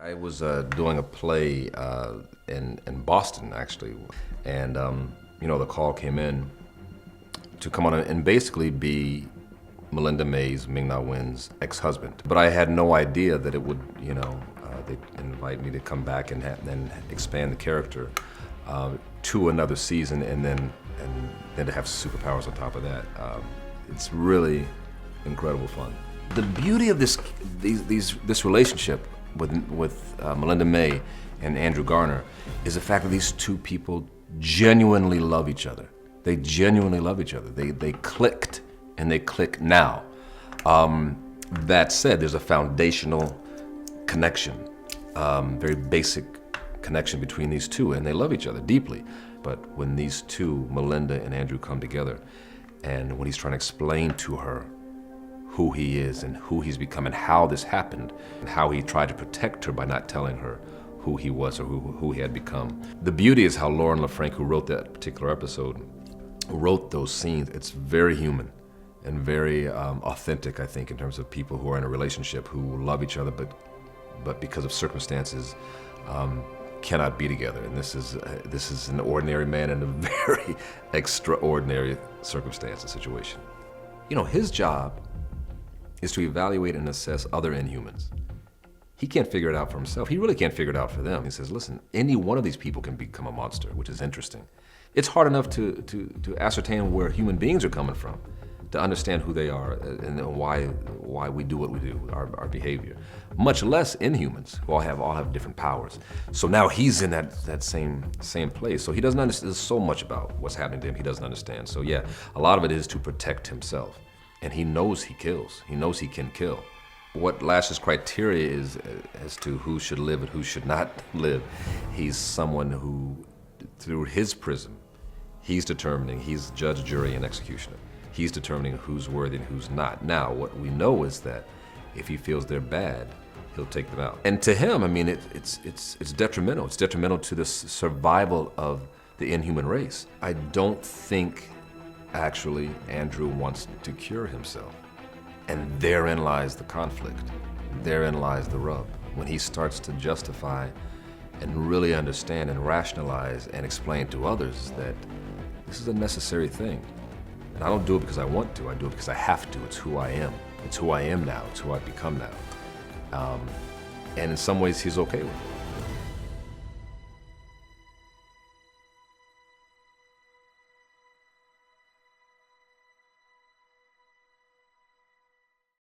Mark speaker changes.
Speaker 1: I was doing a play in Boston, actually, and the call came in to come on and basically be Melinda May's, Ming-Na Wen's ex-husband. But I had no idea that it would, they'd invite me to come back and then expand the character to another season, and then to have superpowers on top of that. It's really incredible fun. The beauty of this relationship with Melinda May and Andrew Garner is the fact that these two people genuinely love each other. They genuinely love each other. They clicked, and they click now. That said, there's a foundational connection, very basic connection between these two, and they love each other deeply. But when these two, Melinda and Andrew, come together, and when he's trying to explain to her who he is and who he's become and how this happened and how he tried to protect her by not telling her who he was or who he had become. The beauty is how Lauren LaFranc, who wrote that particular episode, wrote those scenes. It's very human and very authentic, I think, in terms of people who are in a relationship who love each other but because of circumstances cannot be together. And this is an ordinary man in a very extraordinary circumstance and situation. His job is to evaluate and assess other inhumans. He can't figure it out for himself. He really can't figure it out for them. He says, listen, any one of these people can become a monster, which is interesting. It's hard enough to ascertain where human beings are coming from, to understand who they are and why we do what we do, our behavior. Much less inhumans, who all have different powers. So now he's in that same place. So he doesn't understand. There's so much about what's happening to him he doesn't understand. So yeah, a lot of it is to protect himself. And he knows he kills. He knows he can kill. What Lash's criteria is as to who should live and who should not live, he's someone who, through his prism, he's determining, he's judge, jury, and executioner. He's determining who's worthy and who's not. Now, what we know is that if he feels they're bad, he'll take them out. And to him, I mean, it's detrimental. It's detrimental to the survival of the inhuman race. I don't think actually, Andrew wants to cure himself. And therein lies the conflict. Therein lies the rub. When he starts to justify and really understand and rationalize and explain to others that this is a necessary thing. And I don't do it because I want to, I do it because I have to. It's who I am. It's who I am now. It's who I've become now. And in some ways, he's okay with it.